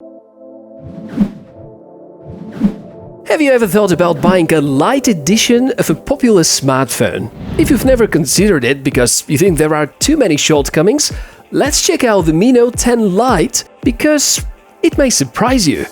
Have you ever thought about buying a Lite edition of a popular smartphone? If you've never considered it because you think there are too many shortcomings, let's check out the Mi Note 10 Lite because it may surprise you.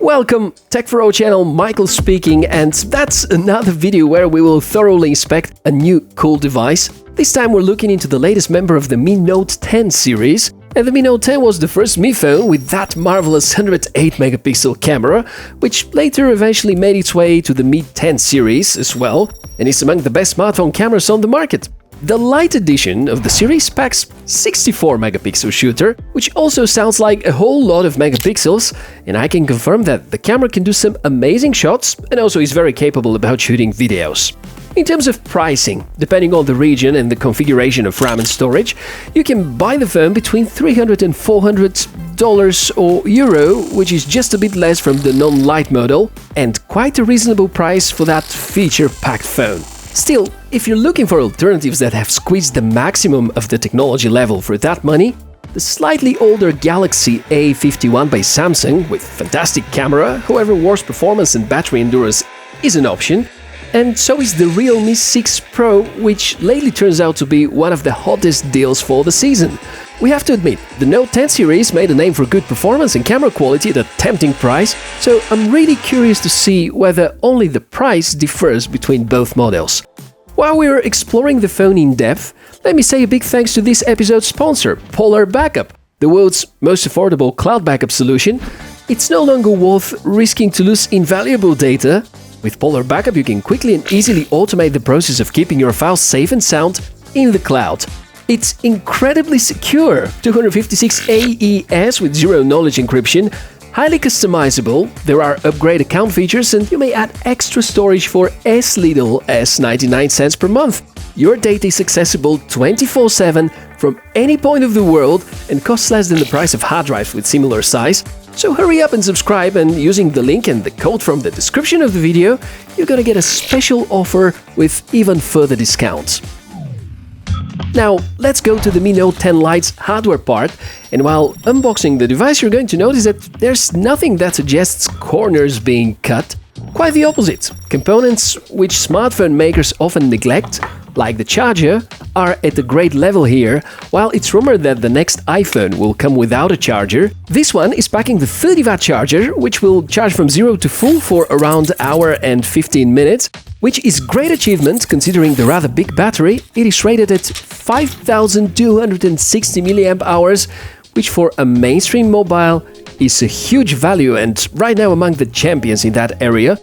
Welcome, Tech4O channel, Michael speaking, and that's another video where we will thoroughly inspect a new cool device. This time we're looking into the latest member of the Mi Note 10 series, and the Mi Note 10 was the first Mi phone with that marvelous 108 megapixel camera, which later eventually made its way to the Mi 10 series as well, and is among the best smartphone cameras on the market. The Lite edition of the series packs 64 megapixel shooter, which also sounds like a whole lot of megapixels, and I can confirm that the camera can do some amazing shots and also is very capable about shooting videos. In terms of pricing, depending on the region and the configuration of RAM and storage, you can buy the phone between $300 and $400 or euro, which is just a bit less from the non-Lite model, and quite a reasonable price for that feature-packed phone. Still, if you're looking for alternatives that have squeezed the maximum of the technology level for that money, the slightly older Galaxy A51 by Samsung, with fantastic camera, however worse performance and battery endurance, is an option, and so is the Realme 6 Pro, which lately turns out to be one of the hottest deals for the season. We have to admit, the Note 10 series made a name for good performance and camera quality at a tempting price, so I'm really curious to see whether only the price differs between both models. While we're exploring the phone in depth, let me say a big thanks to this episode's sponsor, Polar Backup, the world's most affordable cloud backup solution. It's no longer worth risking to lose invaluable data. With Polar Backup, you can quickly and easily automate the process of keeping your files safe and sound in the cloud. It's incredibly secure, 256 AES with zero-knowledge encryption, highly customizable, there are upgrade account features, and you may add extra storage for as little as 99 cents per month. Your data is accessible 24/7 from any point of the world and costs less than the price of hard drives with similar size. So hurry up and subscribe, and using the link and the code from the description of the video, you're gonna get a special offer with even further discounts. Now, let's go to the Mi Note 10 Lite's hardware part, and while unboxing the device you're going to notice that there's nothing that suggests corners being cut. Quite the opposite. Components which smartphone makers often neglect, like the charger, are at a great level here. While it's rumored that the next iPhone will come without a charger, this one is packing the 30-watt charger, which will charge from 0 to full for around an hour and 15 minutes, which is great achievement considering the rather big battery. It is rated at 5,260 mAh, which for a mainstream mobile is a huge value and right now among the champions in that area.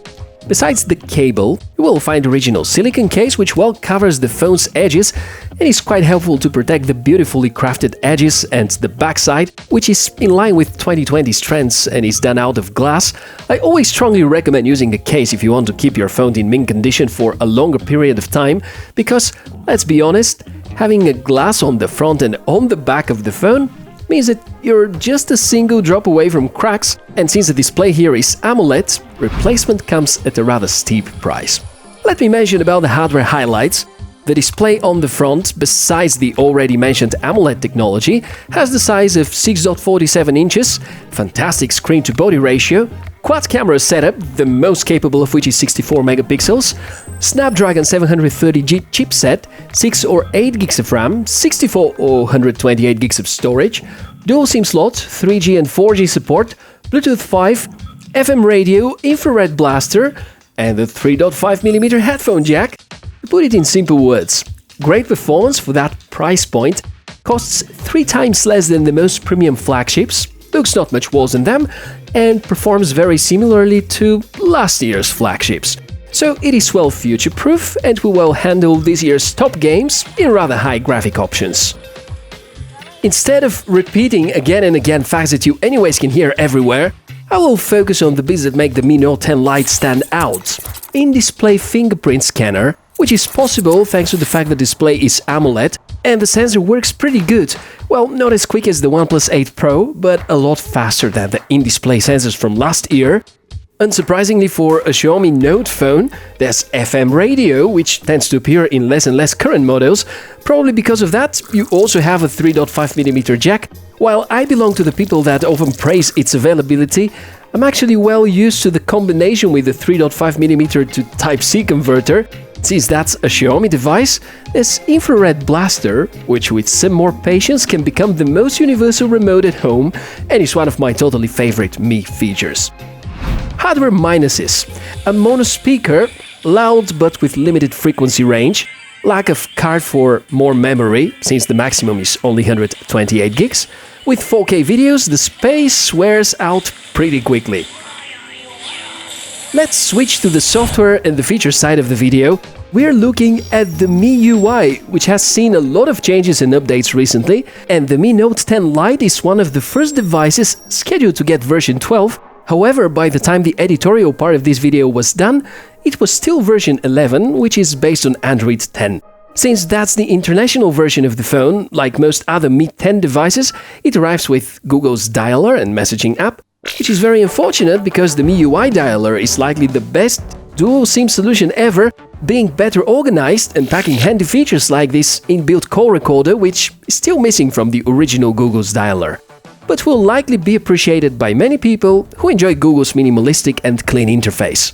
Besides the cable, you will find original silicone case which well covers the phone's edges and is quite helpful to protect the beautifully crafted edges, and the backside, which is in line with 2020's trends and is done out of glass. I always strongly recommend using a case if you want to keep your phone in mint condition for a longer period of time, because, let's be honest, having a glass on the front and on the back of the phone means that you're just a single drop away from cracks, and since the display here is AMOLED, replacement comes at a rather steep price. Let me mention about the hardware highlights. The display on the front, besides the already mentioned AMOLED technology, has the size of 6.47 inches, fantastic screen-to-body ratio, quad camera setup, the most capable of which is 64 megapixels, Snapdragon 730G chipset, 6 or 8 gigs of RAM, 64 or 128 gigs of storage, dual SIM slot, 3G and 4G support, Bluetooth 5, FM radio, infrared blaster, and a 3.5mm headphone jack. To put it in simple words, great performance for that price point, costs 3 times less than the most premium flagships, looks not much worse than them, and performs very similarly to last year's flagships. So it is well future-proof and will well handle this year's top games in rather high graphic options. Instead of repeating again and again facts that you anyways can hear everywhere, I will focus on the bits that make the Mi Note 10 Lite stand out. In-display fingerprint scanner, which is possible thanks to the fact the display is AMOLED, and the sensor works pretty good. Well, not as quick as the OnePlus 8 Pro, but a lot faster than the in-display sensors from last year. Unsurprisingly for a Xiaomi Note phone, there's FM radio, which tends to appear in less and less current models. Probably because of that, you also have a 3.5mm jack. While I belong to the people that often praise its availability, I'm actually well used to the combination with the 3.5mm to Type-C converter. Since that's a Xiaomi device, there's infrared blaster, which with some more patience can become the most universal remote at home and is one of my totally favorite Mi features. Hardware minuses: a mono speaker, loud but with limited frequency range, lack of card for more memory, since the maximum is only 128 gigs. With 4K videos, the space wears out pretty quickly. Let's switch to the software and the feature side of the video. We're looking at the Mi UI, which has seen a lot of changes and updates recently, and the Mi Note 10 Lite is one of the first devices scheduled to get version 12. However, by the time the editorial part of this video was done, it was still version 11, which is based on Android 10. Since that's the international version of the phone, like most other Mi 10 devices, it arrives with Google's dialer and messaging app, which is very unfortunate because the Mi UI dialer is likely the best dual SIM solution ever, being better organized and packing handy features like this inbuilt call recorder, which is still missing from the original Google's dialer, but will likely be appreciated by many people who enjoy Google's minimalistic and clean interface.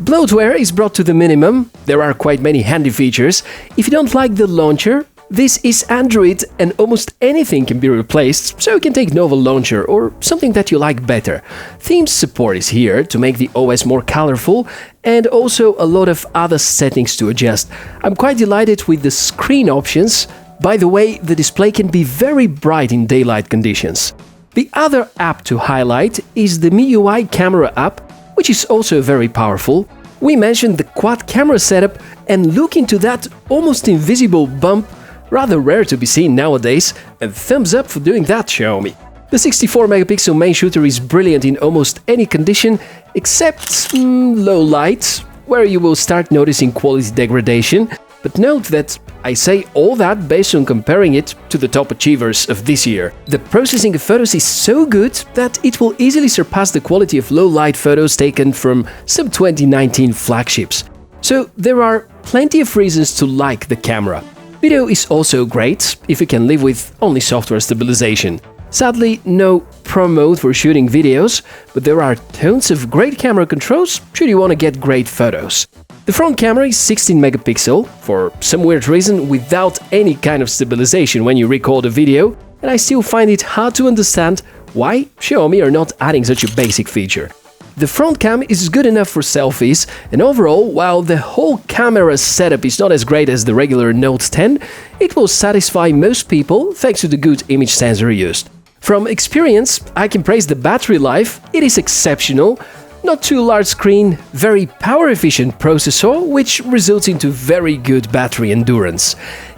Bloatware is brought to the minimum. There are quite many handy features. If you don't like the launcher, this is Android and almost anything can be replaced, so you can take Nova Launcher or something that you like better. Themes support is here to make the OS more colorful, and also a lot of other settings to adjust. I'm quite delighted with the screen options. By the way, the display can be very bright in daylight conditions. The other app to highlight is the MIUI camera app, which is also very powerful. We mentioned the quad camera setup, and look into that almost invisible bump, rather rare to be seen nowadays, and thumbs up for doing that, Xiaomi. The 64-megapixel main shooter is brilliant in almost any condition, except low light, where you will start noticing quality degradation. But note that I say all that based on comparing it to the top achievers of this year. The processing of photos is so good that it will easily surpass the quality of low-light photos taken from some 2019 flagships. So there are plenty of reasons to like the camera. Video is also great if you can live with only software stabilization. Sadly, no Pro mode for shooting videos, but there are tons of great camera controls should you want to get great photos. The front camera is 16 megapixel, for some weird reason without any kind of stabilization when you record a video, and I still find it hard to understand why Xiaomi are not adding such a basic feature. The front cam is good enough for selfies, and overall, while the whole camera setup is not as great as the regular Note 10, it will satisfy most people thanks to the good image sensor used. From experience, I can praise the battery life. It is exceptional. Not too large screen, very power-efficient processor, which results into very good battery endurance.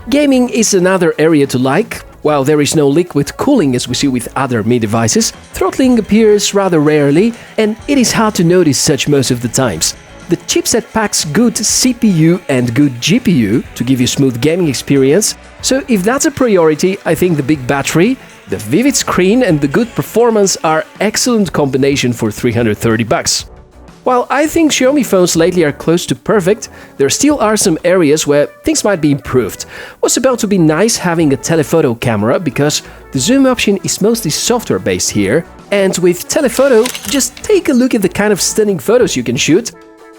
Gaming is another area to like. While there is no liquid cooling as we see with other Mi devices, throttling appears rather rarely, and it is hard to notice such most of the times. The chipset packs good CPU and good GPU to give you smooth gaming experience, so if that's a priority, I think the big battery, the vivid screen and the good performance are excellent combination for $330. While I think Xiaomi phones lately are close to perfect, there still are some areas where things might be improved. Was about to be nice having a telephoto camera because the zoom option is mostly software based here, and with telephoto, just take a look at the kind of stunning photos you can shoot.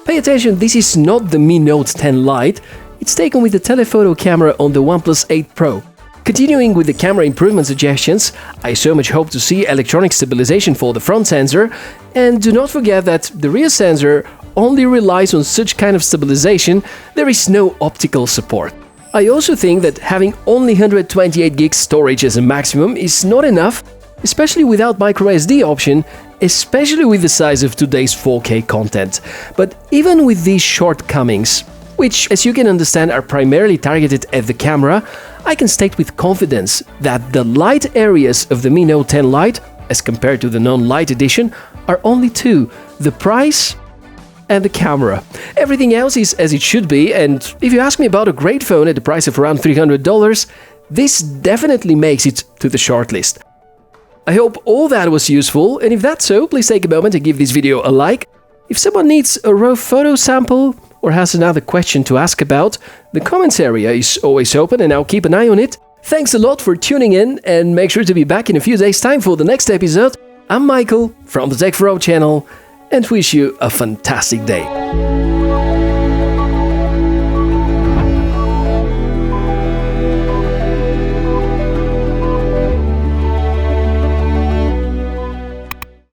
Pay attention, this is not the Mi Note 10 Lite, it's taken with the telephoto camera on the OnePlus 8 Pro. Continuing with the camera improvement suggestions, I so much hope to see electronic stabilization for the front sensor, and do not forget that the rear sensor only relies on such kind of stabilization, there is no optical support. I also think that having only 128 GB storage as a maximum is not enough, especially without microSD option, especially with the size of today's 4K content. But even with these shortcomings, which, as you can understand, are primarily targeted at the camera, I can state with confidence that the light areas of the Mi Note 10 Lite, as compared to the non-Lite edition, are only two: the price and the camera. Everything else is as it should be, and if you ask me about a great phone at the price of around $300, this definitely makes it to the shortlist. I hope all that was useful, and if that's so, please take a moment and give this video a like. If someone needs a raw photo sample or has another question to ask about, the comments area is always open and I'll keep an eye on it. Thanks a lot for tuning in and make sure to be back in a few days' time for the next episode. I'm Michael from the Tech4All channel and wish you a fantastic day.